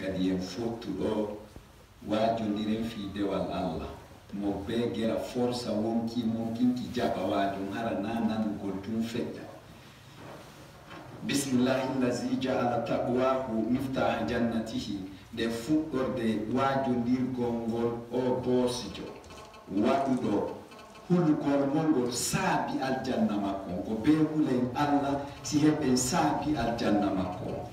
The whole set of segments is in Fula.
kadi en fottuɗo wajodiren fi dewal Allah mo be gera force wonki monkinki jaɓa wajum hara na nangol tum feƴƴa. Bismillahi allazi ja'ala taqwahu miftaha jannatihi nde fuɗɗorde wajodirgol ngol o boosijo waɗuɗo hulugol ngol saabi aljanna makko ko be hulen Allah si heɓen saabi aljanna makko.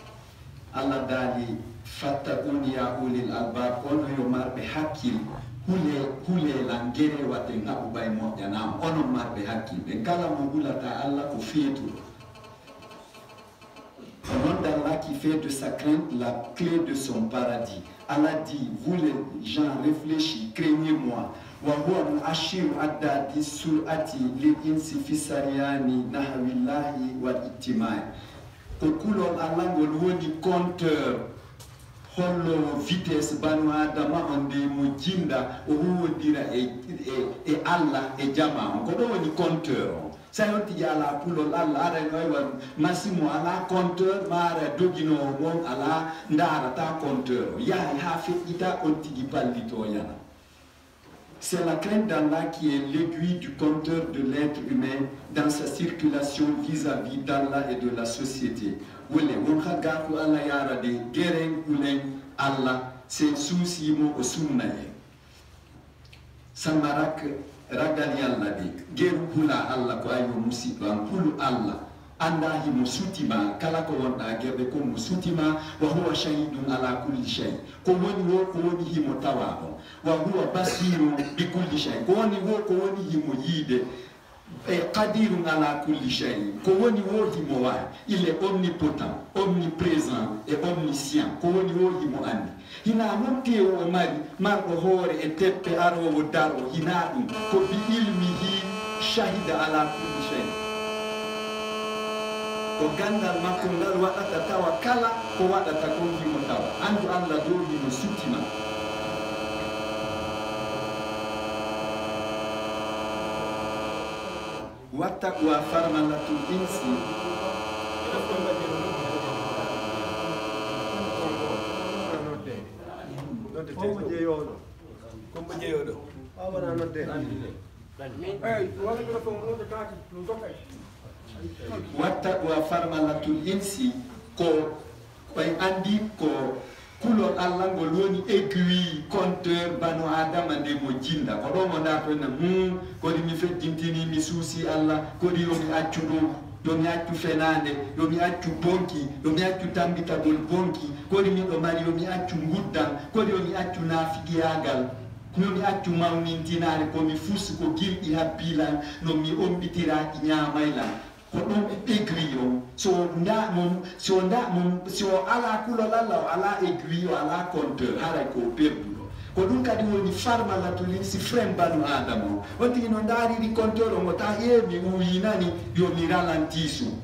Allah daali fattaquni ya ulil albab, ono yo marɓe hakkil hulelan gere waten haɓuɓay moƴƴanama, onon marɓe hakkilɓe kala mo hulata Allah ko feetuɗo. Au nom d'Allah qui fait de sa crainte la clé de son paradis. Allah dit, vous les gens réfléchis, craignez-moi. وهو مؤشر عداد سرعة للإنس في السريان نحو الله والاجتماع. Kokulon Allah ngolwoni compteur hollo vitesse banu adama onde mo jinda o wodira e Allah e jama ko do woni compteur o sayoti yala kulol Allah ara no wan masimo ala compteur mara dogino won ala ndara ta compteur ya ha fi ita on tigi pallito yana. C'est la crainte d'Allah qui est l'aiguille du compteur de l'être humain dans sa circulation vis-à-vis d'Allah et de la société. Wole wonhaga ko Allah yara de geren ulen Allah c'est souci mo o sunnaye. Samarak ragal yalla de geru hula Allah ko ayo musiba hulu Allah anda himo sutima kala ko wonda gerbe ko mo sutima wa huwa shahidun ala kulli shay ko woni wo ko woni himo tawado wa huwa basiru bi kulli shay ko woni wo ko woni himo yide e qadirun ala kulli shay ko woni wo himo wa il est omnipotent omniprésent et omniscient ko woni wo himo andi hina monte o mari marko hore e teppe aro wo daro hina dum ko bi ilmihi shahida ala kulli shay ko gandal makko ngal waɗata tawa kala ko waɗata ko himo tawa andu Allah do himo suttima. Wattaqwa farmalatul insi wattaqwa farmalatul insi ko koy andi ko kulol Allah ngol woni aiguille compteur banu adama nde mo jinda ko ɗo mo ndato na kodi mi feddintini mi suusi Allah kodi yomi accu ɗum yomi accu fenande yomi accu bonki yomi accu tambitagol bonki kodi min ɗo mari yomi accu guddan kodi yomi accu naafigiyagal yomi accu mawnintinare komi fusi ko gilɗi habbilan no mi omɓitiraki ñamaylan ko ɗum aiguille o so ala kulol Allah o ala aiguille o ala compteur haray ko perduɗo ko ɗum kadi woni farmalatul insi frem banu adama o on tigi no dariri compteur o mo ta mi wuyinani yomi ralentisum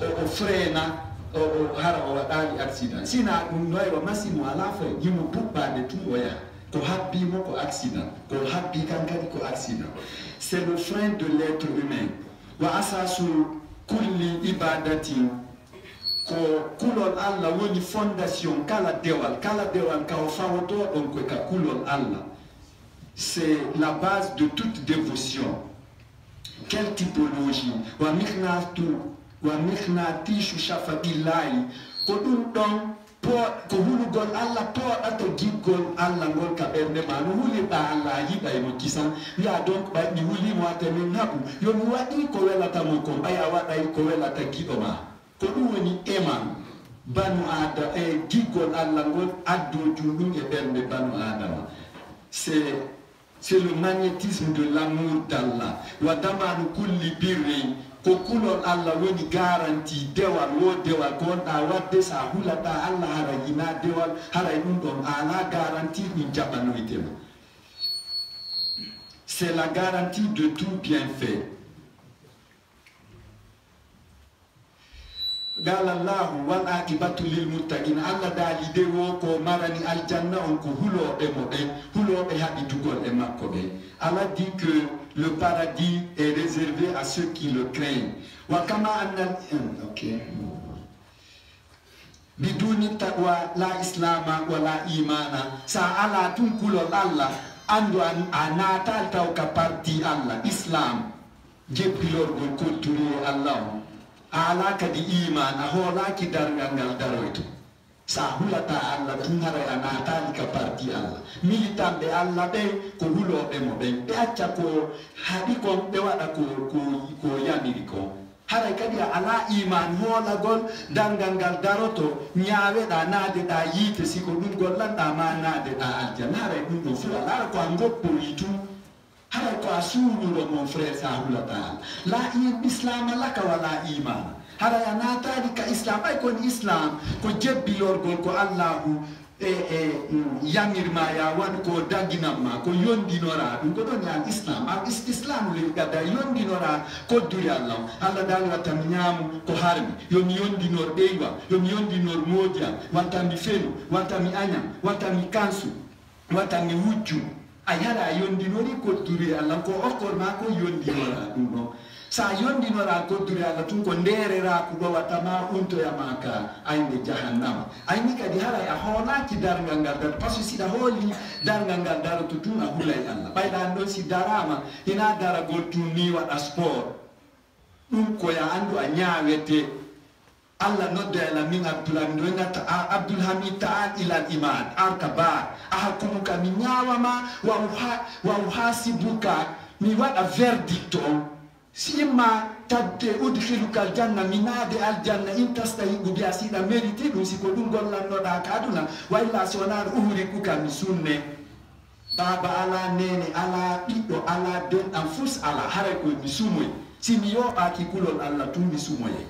o frena o hara o waɗali accident sina ɗum noyro masimo ala fre yimo buɓɓade tum o yaha ko habbimo ko accident ko habbi kan kadi ko accident. C'est le frein de l'être humain. Wa asasu kulli ibadatin ko kulol Allah woni fondation kala dewal ka o fawoto ɗon ko ka kulol Allah. C'est la base de toute dévotion. Quelle typologie? Wa mikhnatishu shafabillahi ko ɗum ɗon ko hulugol Allah poɗato giggol Allah ngol ka ɓernde ma no huliɓa Allah yiɓa emo kisan wiya donc ɓay mi hulimo wate min haɓu yomi waɗi ko welatamo ko ɓaya waɗay ko welata giɗo ma ko ɗum woni eman banu adama e giggol Allah ngol addoju ɗum e ɓernde banu adama. C'est le magnétisme de l'amour d'Allah. Wa damanu kulli birri ko kulol Allah woni garanti dewal wo dewal gonɗa wadde sa hulata Allah hara yina dewal haray ɗum ɗon ala garanti ɗum jaɓanoytema. C'est la garantie de tout bienfait. Qala Allahu wal aqibatu lil muttaqin. Allah daali de wo ko marani aljanna on ko huloɓe mo ɓe huloɓe haɓitugol e makko ɓe. Allah dit que le paradis est réservé à ceux qui le craignent. Wa kama anna biduni taqwa la islama wala imana sa ala tun kulol Allah andu anatal taw ka parti Allah islam jeppilor gol kulturi Allah ala kadi iman a hola ki darngal daroyto sa hulata Allah tun hara anatal ka parti Allah militant de Allah be ko hulo be mo be acca ko habi ko be wada ko yamiri ko hara kadi ala iman hola gol dangangal daroto nyaawe da nade da yite siko dum gol landa ma nade da aljanna hara dum do fula la ko ngoppo yitu hara ko asulu do mon frère sa hulata la islam la ka wala iman hara ya natali ka islam ay kon islam ko jebbilor gol ko Allahu yamirma ya wan ko daginamma ko yondinora dum ko don ya islam islam le gada yondinora ko duri Allah dal wata nyaamu ko harmi yo mi yondinor deywa yo mi yondinor modia wanta mi felu wanta mi anyam wanta mi kansu wanta mi wujju ay hara yondinori ko duri Allah ko okor ma ko yondinora dum no sa yondinora ko duri Allah tun ko nderera ko do wata ma unto ya maka ayne jahannam ayni kadi hara ya hola ki darngal dar pasu sida holi darngal dar to tun hulay Allah bayda ndo si darama ina dara gol tun ni wada sport dum ko ya andu a nyaawete Allah nodda la min Abdulhamid ngata Abdulhamid ta'al ila iman arkaba ahakumuka min nyawama wa uhasibuka mi wada verdicto sima tadde udkhiluka aljanna minade aljanna intastahiqu bi asida merite dum siko dum gollanno da kaduna wa illa sonar uhriku kam sunne baba ala nene ala biddo ala den anfus ala hare ko mi sumoy simi yo aki kulol Allah tum mi sumoye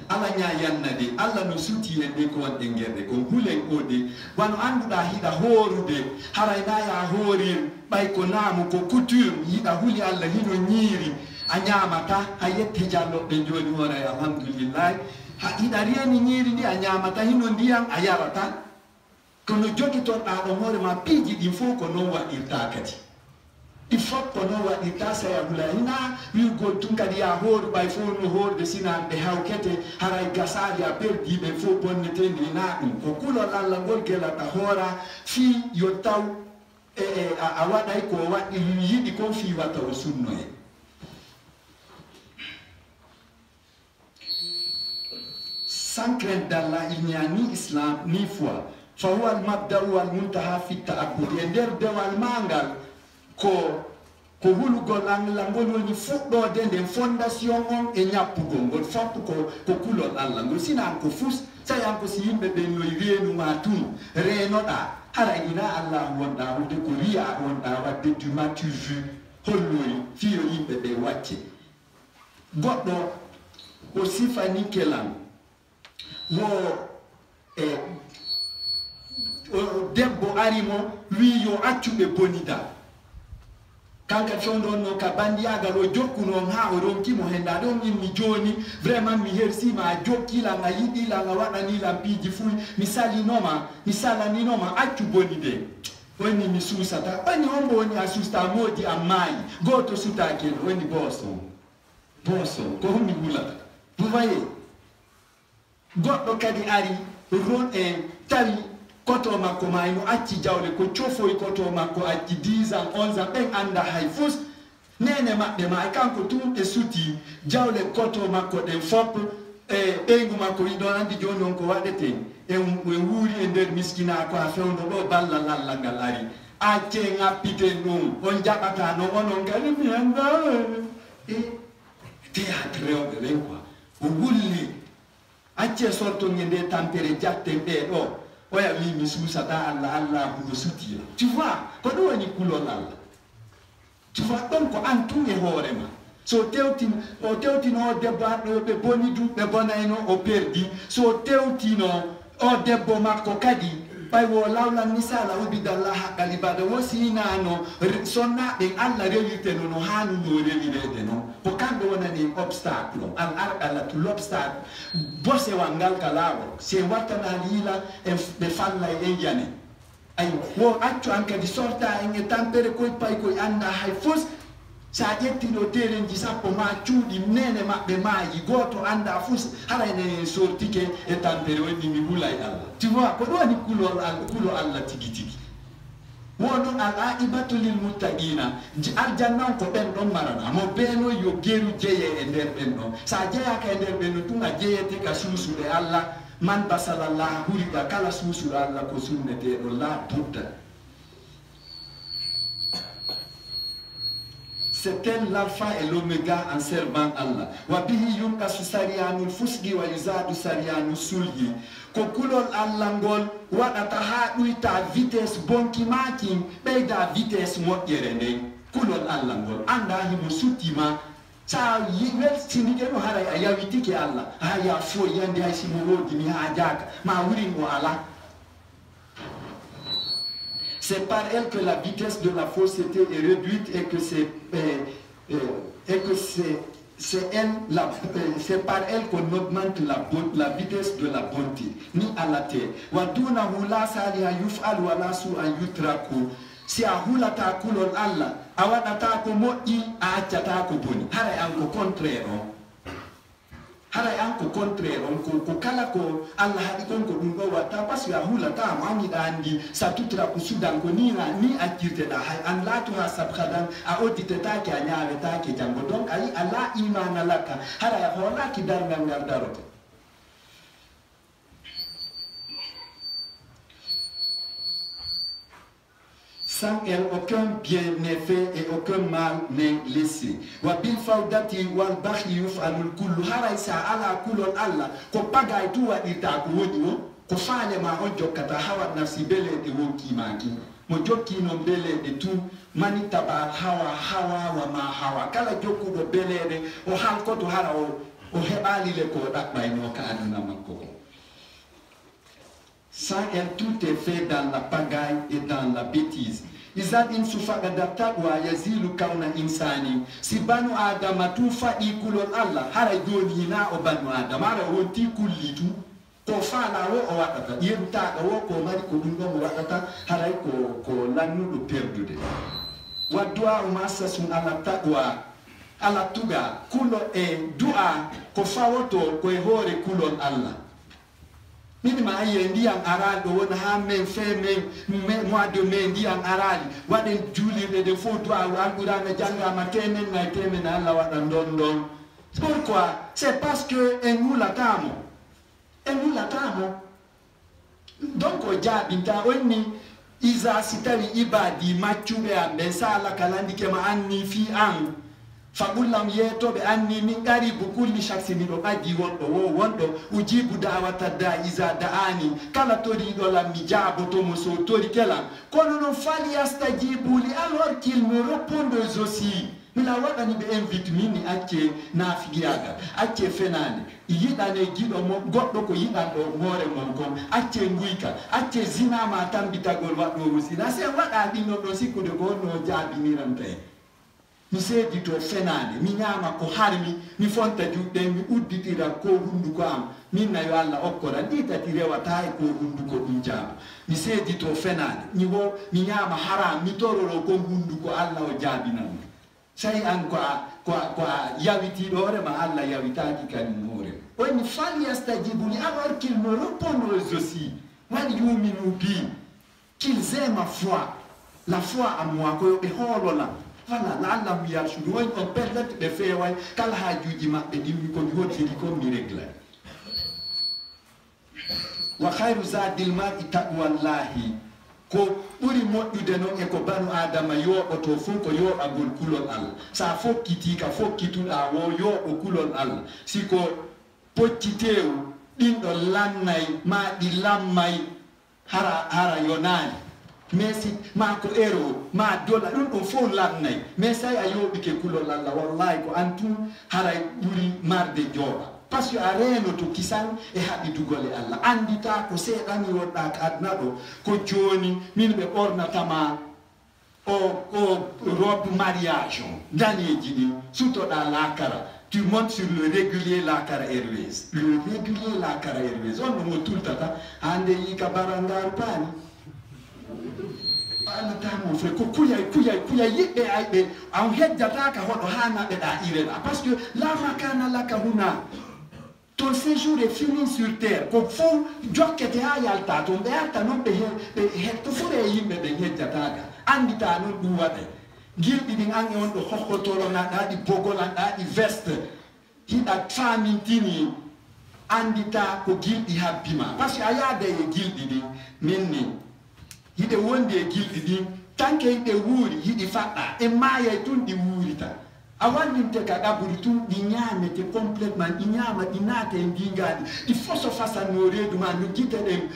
ala nya yannade Allah no suti yende ko wonde ngerde ko hulen ode wano anduda hida horude harayna ya horir bay ko namu ko couture hida huli Allah hino nyiri anyamata ayette jallo be joni wona alhamdulillah ha hida rieni nyiri ni anyamata hino ndiyam ayarata kono jogi ton ado hore ma piji di fo ko non wa irtakati il faut que nous waɗirta ya bulayina wigo tun kadi ya hoore ɓay fo no hoorde sina ɓe hawkete haray gasali a perdiɓe fo bonnetedi na ɗum ko kulol Allah ngol gelata hoora fi yo taw a waɗay ko waɗi yiɗi kon fi watta o sunnoye sans crainte d'Allah il n'y a ni islam ni foi fa huwa al mabda'u wal muntaha fi ta'abbud e nder dewal mangal ko hulugol Allah ngol woni fuɗɗode nden fondation on e ñappugol ngol foppu ko kulol Allah ngol sinan ko fus sayan ko si yimɓe ɓen noy reenuma tun reenoɗa hara ina Allah wonɗa wonde ko riya wonɗa wadde du matu vu holloyi fiyo yimɓe ɓe wacce goɗɗo o sifani kelan wo debbo arimo wi yo accuɓe bonida kanka fondo no ka bandiyagal o jokkuno ha o ronkimo henda ɗon mi joni vraiment mi hersima jokkila nga yiɗila nga waɗani lampiji fuy mi salaninoma accu boni de woni mi susata woni hombo woni a susta modi a maayi goto sutake woni boson ko hommi wulata vous voyez goɗɗo kadi ari ron tawi koto makko mayno acci jawle ko cofoy koto makko acci 10 ans 11 ans ɓen anda hay fus nene maɓɓe ma kanko tumɓe suti jawle koto makko ɗen fop ɓeygu makko wi ɗon andi joni on ko waɗete e wuuri e nder miskina ko a fewno ɗo ballal Allah ngal ari acce ŋappiten ɗum on jaɓata no onon kadi mi anda théâtre rewɓe ɓen quoi o wulli acce sortoge nde tampere jatten ɓe ɗo oya wi mi susata Allah huno sutila tu vois ko ɗum woni kulol Allah tu vois ɗon ko an tun e hoorema so tewtino o debbo arɗo ɓe boni du ɓe bonayno o perdi so tewtino o debbo makko kadi ɓay wo lawlan misala ubidallah haqqal ibada wo sinano sonnaɓe Allah rewirteno no hanuno rewirede noon ko kamɓe wonani obstacle al arqalatu l'obstacle bosewal ngal ka laawol se wattana liila ɓe falla e yane ay wo accu an kadi sorta en e tampere koye pay koye anda hay fos sa ƴettino terenji sappo ma cuuɗi nene maɓɓe maayi goto anda fus harayne sortike e tampere wonni mi hulay Allah tu vois ko ɗo woni kulo Allah tigi tigi wono al aibatu lil muttaqina aljannan ko ɓen ɗon marana mo beeno yo geeru jeeye e nder ɓen ɗon sa jeeyaka e nder ɓen ɗon tun a jeeyete ka suusuɗe Allah man basalallah huriɗa kala suusuɗo Allah ko sunneteɗo la budda. C'est elle l'alpha et l'oméga en servant Allah. Wabihi yunka su sariyanul fusgi wa yuzadu sariyanul sulhi. Ko kulol Allah ngol waɗata ha ɗuyta vitesse bonki maki ɓeyda vitesse moƴƴere nden kulol Allah ngol anda himo suttima sa weltinike no haray a yawitike Allah ha ya fo yande hay simo wodimi ha jaka ma wurin o ala. C'est par elle que la vitesse de la fausseté est réduite et que c'est par elle qu'on augmente la vitesse de la bonté, ni à la terre. Wadunahu la saliha yuf'al wa la su'an yutraku. Si a hulata kulol Allah, a waɗata ko moƴƴi a accata ko boni. Haray an ko contraire on. Haray an ko contraire on ko kala ko Allah haɗi kon ko ɗum ɗo watta par ce que a hulata mo amiɗa andi sa tutra ko sudan ko ni accirteɗa hay an laatuha sabhadan a odditetake a ñawetake janggo donc ayi ala imana lakka haray a hoolaki dargal ngal darote. Sans elle, aucun bien n'est fait et aucun mal n'est laissé. Wa bil fawdati wal bakhli yuf'alul kullu haraysa ala kulul Allah ko pagay tu waɗirta ko woni o ko faale ma on jokkata hawa nafsi beleɗe wonki maki mo jokki non beleɗe tu mani taba hawa wa ma hawa kala jokkuɗo beleɗe o halkoto hara o heɓalile ko ɗaɓɓayno ka aduna makko ko. Sans elle, tout est fait dans la pagaille et dans la bêtise. Izad insufaga dattaqwa yazilu kauna insani. Si banu adama tu faɗi kulol Allah hara joni na o banu adama hara wonti kullitu ko fala wo o waɗata yemtaɗa wo ko mari ko ɗum ɗon o waɗata haray ko lannuɗo perdude. Waddu'a massasun ala taqwa ala tuga kulo e du'a ko fawoto koye hoore kulol Allah. Nini ma aye ndiyam arali ɗo wona ha men fe men mois de mai ndiyam arali waɗen juulirɗe de fof du'a alqur'ana janggama temen Allah waɗa ɗon. Pourquoi? C'est parce que en hulatamo donc o jaɓinta onni isa si tawi ibadi maccuɓe am ɓen sala kalandike ma anni fi an fabullam yetoɓe anni min qaribu kulli shakhsi miɗo ɓaddi wonɗo ujibu dawata da isa da'ani kala toriɗolam mi jabotomo so tori kelam kono noon falyastajibu li alors qu'il me réponde aussi mila waɗani ɓe invite min ni acce nafigiyagal acce fenade yiɗane giɗo mo goɗɗo ko yiɗanɗo hoore mon kon acce guyka acce zinama tambitagol waɗɗo sina se waɗa ɗinnon ɗo sikkude ko honno jaabiniranta en mi seedito fenade mi ñama ko harmi mi fonta juɗɗen mi udditira ko hunduko am min nayo Allah okkora ɗi tati rewata e ko hunduko ɗum jaaba mi seedito fenade mi ñama haram mi tororo ko hunduko Allah o jaabinanmi sai an ko a yawitiɗo hoorema Allah yawitaki kañum hoorema oyni falyastajibu li alors qu'il me répondent aussi wal yuminu bi qu'ils aient ma foi la foi à moi ko ɓe hoolola voilà la'allahum yarshudun woni on pellete ɓe feeway kala haajuji maɓɓe ɗimmi komi hoddiri kon mi réglay. Wa khayru zadil mar'i taqwallahi ko ɓuri moƴƴude noon e ko banu adama yooɓoto fof ko yooɓagol kulol Allah sa fokkitika fokkituɗa wo yooɓo kulol Allah siko poccitew ɗinɗo lannay ma ɗi lammay hara yonani mais si ma ko ero ma dola ɗum ɗo fof lannay mais say a yooɓike kulol Allah wallahi ko an tun haray ɓuri marde jooɓa parce que a reenoto kisan e haɓidugol e Allah andita ko seeɗani wonɗa ko aduna ɗo ko joni min ɓe ɓornatama o robe mariage o daneji ɗi sutoɗa lakara tu montes sur le régulier Lakara Airways le régulier Lakara Airways on no mo tultata hande yi ka barangaru pani alata mon frère ko kuya yibbe aybe an hejjata ka hodo hana be da irela parce que la makana laka huna ton séjour est fini sur terre ko fu jokkete ha yalta to be alta non be to fure yimbe be hejjata ga andita non dum wade gildi din an on do hokkotoro na di bogola di veste hida famintini andita ko gildi habbima parce que ayade e gildi din minni hide wonde e gildi din tanke hide wuri hidi fadda e maya tun di wurita awanninte ka daburi tun di nyamete complètement di nyama di nate e dingadi di fosso fasa no redu ma no gite dem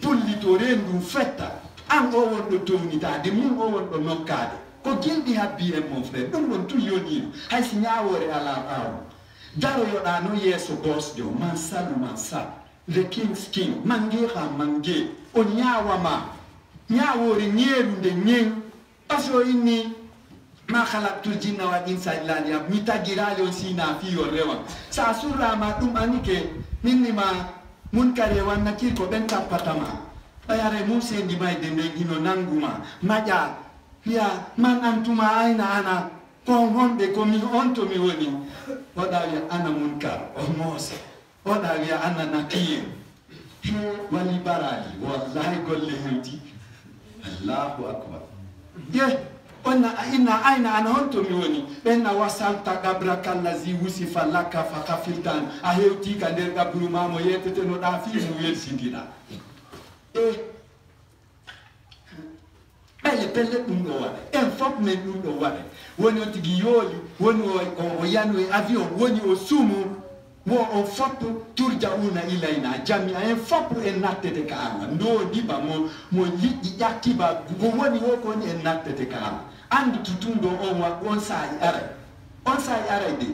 pullito rendu fetta an o wondo townita de mun o wondo nokkade ko gildi habbi e mon frère dum won tu yoni hay si nyaawore ala aw daro yoda no yeso boss do man salu man sa the king's king mangeha mange o nyaawama nyaawore nyeru de nyen paso inni ma khalaqtul jinna wal insa illa liya'budun mi tagirale on sina fi yo rewa sa sura ma dum anike minni ma munkare wanna kirko ben tapatama ayare musse ndi mai de ngino nanguma maja ya man antuma aina ana ko honde ko mi onto mi woni oda wi ana munkar o mose oda wi ana nakir wali barali wallahi golle hewti Allahu akbar ye onna inna aina ana honto mi woni benna wasanta gabraka allazi wusifa laka fa kafiltan a hewti ka der gabru mamo yetete no da fi mu yelsindina pelle dum do wade en fop men dum do wade woni o tigi yoli woni o yanu avion woni o sumu wo o fop turjauna ilaina jami en fop en nattete ka Allah ndo diba mo liddi yakkiba go woni wo ko ni en nattete ka Allah andi tutundo on sai ara de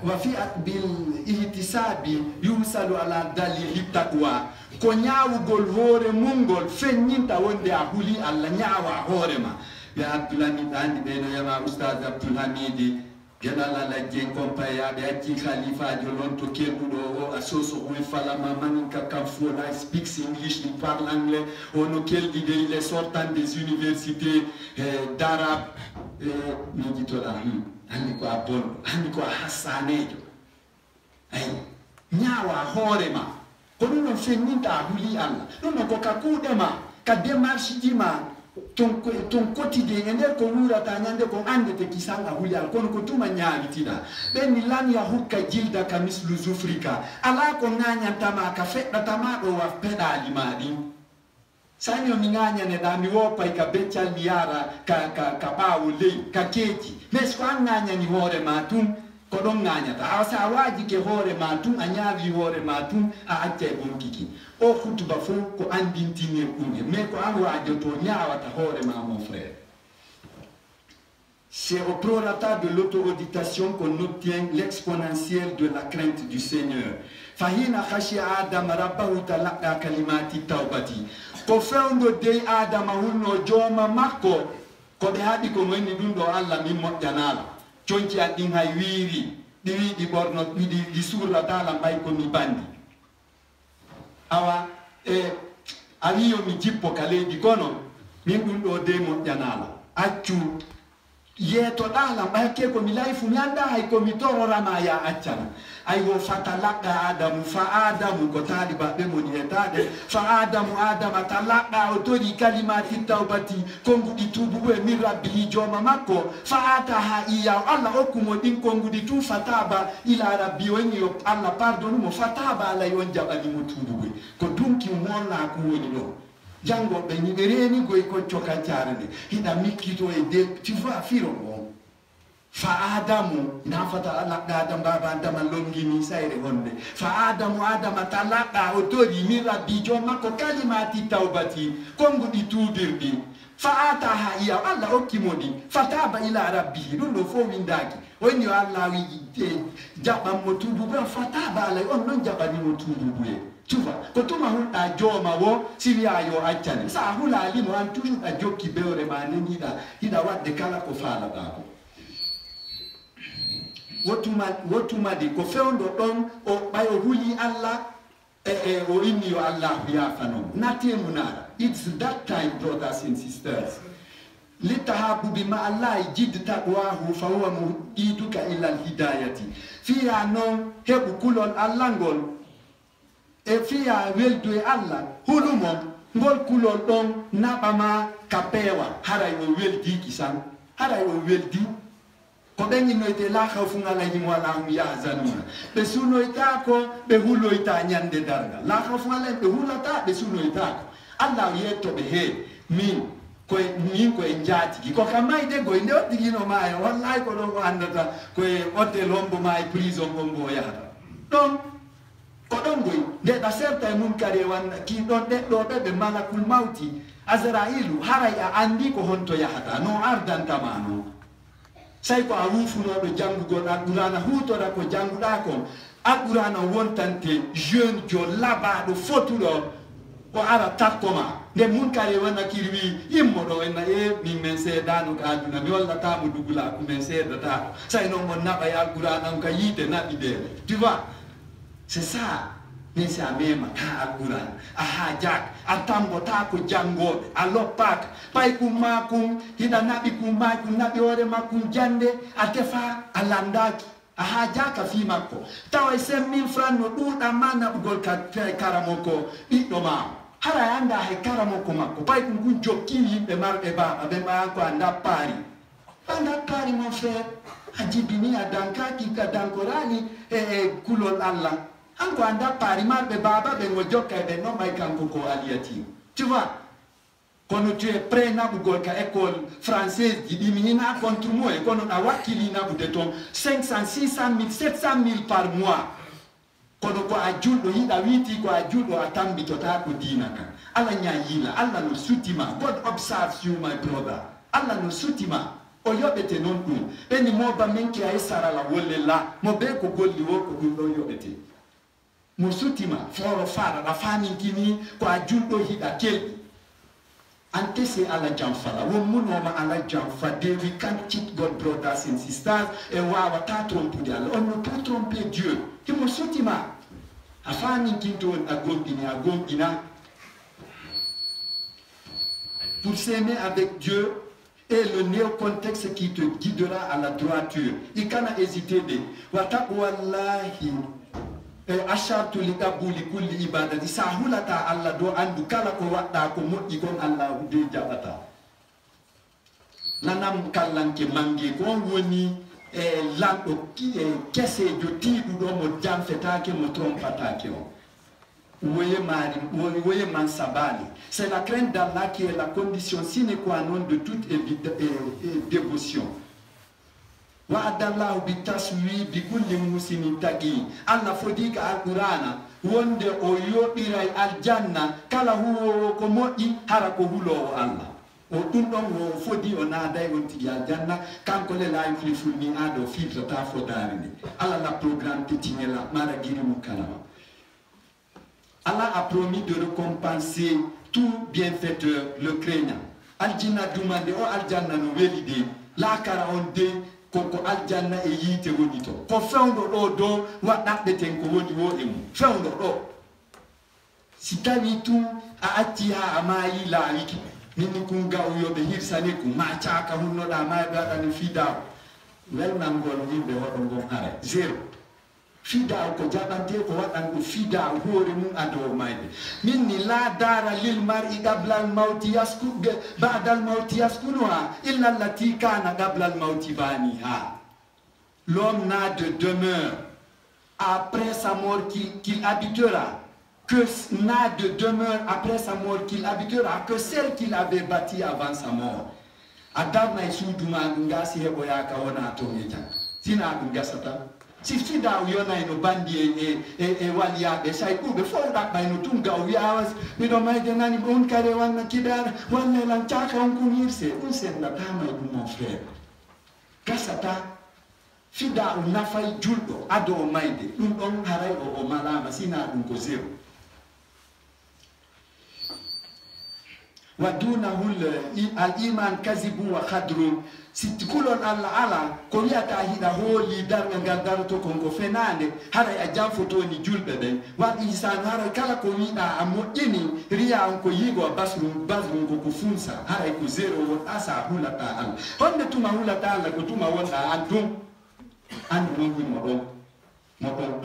وفي بالإهتساب يوصل على دليل التقوى كنياو غول هوري مونغول فنينتا وندي أقولي الله نياوا هورما يا عبد الحميد عندي بينو يا أستاذ عبد الحميد جلال الله جين كومبايا بيأتي خليفة جلون توكيلو أسوسو ويفالا مامانين كافولا speaks English, il parle anglais on auquel il est sortant des universités d'arabe niditola andiko abondo andiko hasanejo ay nyawa horema ko non feninta huli Allah non ko kakudema ka démarche dima ton quotidien ender ko wurata nyande ko andete kisanga huli Allah kono ko tuma nyaami tida ben lan ya hukka jilda ka mislu zufrika ala ko nganya tama ka fedda tama do wa pedali madi sanyo minganya ne da mi wopa ka becha liara ka bawo le ka keji mes ko nganya ni hore matum ko don nganya ta asa waji ke hore matum anyavi hore matum a atte bon kiki o khutba fo ko andintine kunye me ko an waji to nyawa ta hore ma mon frère. C'est au prorata de l'auto-auditation qu'on obtient l'exponentiel de la crainte du Seigneur. Fahina khashia adam rabbahu talaqa kalimati tawbati. Ko fewndo de adama hunno joma makko ko be haɗi ko woni ɗum ɗo Allah min moƴƴanala conci aɗɗin hay wiiri ɗi wi ɗi ɓorno ɗi surratala mbay komi bandi awa a wi yomi jippo ka leydi kono min ɗum ɗo de moƴƴanala accu yeetoɗala mbay ke komi layfu mi anda hay komi tororama ya accana ay wo fatalaqa adamu fa adamu ko taliba be moni etade fa adamu adama talaqa o tori kalimati tawbati kongudi tubu e min rabbi joma makko fa ataha iya Allah okumo din kongudi tu fataba ila rabbi woni yo Allah pardon mo fataba la yon jabani mo tubu ko dunki monna ko woni do jango be ni bereni goy ko choka charande hida mikito e de tu vois firo fa adamu na fata alaqa adam baba adam longini sayre honde fa adamu adama talaqa o tori min rabbi joma ko kalimati tawbati kongudi tudirdi fa ataha ya Allah okkimodi fataba ila rabbi dum do fo windaki woni Allah wi jabam mo tubu ba fataba la on non jabani mo tubu buye tufa ko tuma hulɗa joma wo siriya yo accane sa hulali mo an toujours a jokki bewre ma neni hida wadde kala ko faalaɗa ko wotuma di ko fewndo ɗon o ɓayo huli Allah o inni yo Allah yafanom nate munara. It's that time, brothers and sisters. لتهاب بما الله يجد تقواه فهو مهيدك إلى الهداية فيها نوم هبو كل اللانغول فيها ويلدو الله هلومون ngol kulol don nabama kapewa haray o weldi kisan haray o weldi ko bengi noite la khawfunga la yim wala hum yahzanuna be sunoita ko be huloita nyande darga la khawfunga la be hulata be sunoita ko Allah yeto be he min ko min ko njati ko kamai de go inde odigi no mayo wallahi ko do andata ko hotel hombo mai prison hombo yahata don ko don goy de da certain mun kare wan ki don de do be malakul mauti azrailu haraya andi ko honto yahata no ardan tamano sai ko awufu no be jangu go na qur'ana hutora ko jangu da ko qur'ana wontante jeune jo laba do fotulo ko ara takoma de mun kare wana kirwi immodo en mi mense danu ka aduna mi walla tamu dugula ku mense data sai no mon na ya qur'ana ka yite na ide tu vois c'est ça mais ça même ta al-Qur'an ahajak atambo ta ko jango alopak pay ku makum hina nabi ku makum nabi ore makum jande atefa alandaki ahajaka fi makko tawa 5000 francs no duda mana bugol ka karamoko idoma hara anda he karamoko makko pay ku gunjo kili be marbe ba be ma ko anda pari mon frère ajibini adanka ki kadankorani kulol Allah anko anda pari marbe baba be ngojoka be no mai kanko ko aliati tu vois quand tu es prêt na bugol ka école française di dimina contre moi et quand on a wakili na budeton 500 600 000 700 000 par mois kono ko ajudo hida witi ko ajudo atambi tota ko dinaka alla nyayila alla no sutima. God observes you my brother. alla no sutima o yobete non dum beni mo ba menki ay sarala wolela mo be ko golli wo ko dum do yobete mo sutima foro fara la fami kini ko ajudo hida kel ante se ala jamfala wo muno ma ala jamfa de we can't cheat God, brothers and sisters, et wa ta tromper Dieu. On ne peut tromper Dieu. Ki mo sutima afani kinto agombina pour s'aimer avec Dieu et le néo-contexte qui te guidera à la droiture. Il can't hésiter de wata wallahi ashartu li qabuli kulli ibadati sahulata Allah do andu kala ko wadda ko moddi gon Allah de jabata nanam kallanke mangi ko woni lando ki kesse jo tidu do mo jamfetake mo trompatake o voyez mansabali. C'est la crainte d'Allah qui est la condition sine qua non de toute dévotion. Wa'adallahu bitaswi bi kulli muslimin taqi. Allah fodiga al-Qur'ana wonde o yobiray aljanna kala huwo ko moƴƴi hara ko hulowo Allah. O ɗum ɗon o fodi o naaday on tigi aljanna kanko le la yuflihu ni ado filtrata fodare ni. Allah la programme titinela mara giri mu kalama. Allah a promis de récompenser tout bienfaiteur, le craignant. Aljina demande o aljanna no welide la kara on de koko aljanna e yite woni to ko fewdo do do wadabbe ten ko woni wo e mum fewdo do si tawi tu a atti ha amayi la wiki min ku gaw yobe hirsane ku ma caaka hunno da ma da ni fida wel nan gol yimbe wado ngom hare zero fida ko jabante ko wadan ko fida hore mum ado mayde minni la dara lil mar'i qabla al maut yasku ba'da al maut yaskunuha illa allati kana qabla al maut baniha. L'homme n'a de demeure après sa mort qu'il habitera, que n'a de demeure après sa mort qu'il habitera que celle qu'il avait bâtie avant sa mort. Adama isuduma ngasi hebo yaka wona to ngeja sina ngasata si fida uyona ino bandi waliabe sai kube fawda bayno tunga uyawas mi do mayde nani on kare wanna kidara wanna lan chaka on kunirse on senda tama mon frère gasata fida unafai juldo ado mayde dum don haray o malama sina dum ko zero ودونه الإيمان كذب وخدر ستكولون الله على كويا تاهيدا هو ليدار نغادار تو كونغو فناندي هارا اجام فوتوني جولبه بي والإنسان هارا كلا كويدا امو اني ريا انكو يغو باسرو كو فونسا هارا كو زيرو اسا هولا تعال هون توما هولا تعال كتوما وندا انتم اندو مودون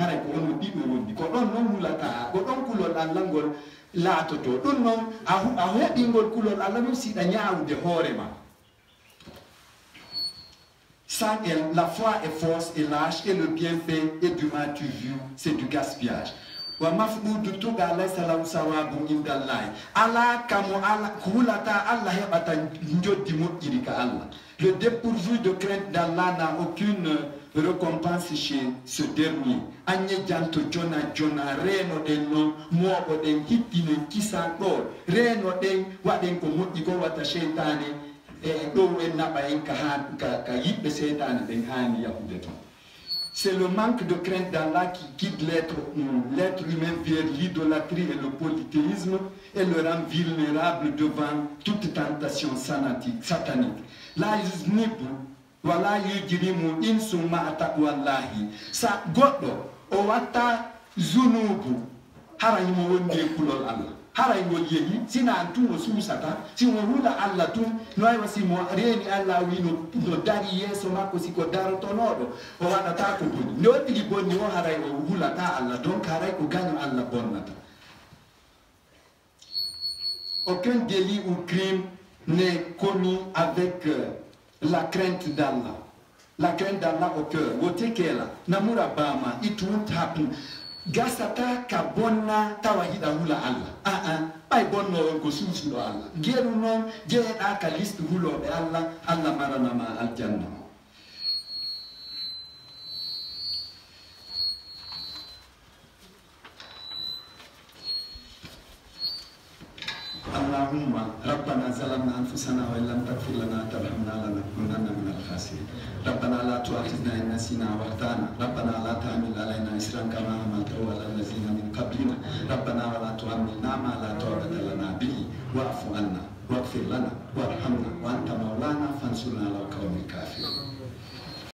هارا كو اون ديبو وندي كو دون نون هولا تعال كو دون كولون الله ngol latoto dun non a heɓingol kulol allah ɗum siɗa ñaawde hoorema. Sans elle, la foi est fausse et lâche, et le bienfait est du matu vu, c'est du gaspillage. Wa mafbudu tuga alay salam sawabu indallahi ala kamo ala kulata Allah heɓata njoddi moƴƴiri ka Allah. Le dépourvu de crainte d'Allah n'a aucune récompense chez ce dernier. Anye janto jona jona reno den non moɓo den hittinen kisan ɗo reno den waɗen ko moƴƴi ko watta cheytane ɗo en naɓa en ka yiɓɓe seytane ɓen hani yahude ton. C'est le manque de crainte d'Allah qui guide l'être humain vers l'idolâtrie et le polythéisme et le rend vulnérable devant toute tentation satanique. La yuznibu wala yujrimu insu ma taqwallahi. Sa goɗɗo o watta zunubu haraymo wonde kulol Allah. Haray ngol yehi sina antum o susata simo hula Allah tum no ay wasimo reni Allah wino no dari yeso makko siko darotonodo o wadata ko boni no tigi bonni o haray o hulata Allah donc haray ko gagno Allah bonnata. Aucun délit ou crime n'est commis avec la crainte d'Allah. La crainte d'Allah au cœur. Wotekela namura bama it won't happen. Gasata ka bonna tawahida hula Allah. Bay bonno ko susno Allah. Geru non jeeɗa ka liste huloɓe Allah, Allah maranama aljanna. اللهم ربنا ظلمنا انفسنا وان لم تغفر لنا وترحمنا لنكونن من الخاسرين. ربنا لا تؤاخذنا ان نسينا واخطانا. ربنا لا تحمل علينا اسرا كما حملته على الذين من قبلنا. ربنا ولا تحملنا ما لا طاقة لنا به واعف عنا واغفر لنا وارحمنا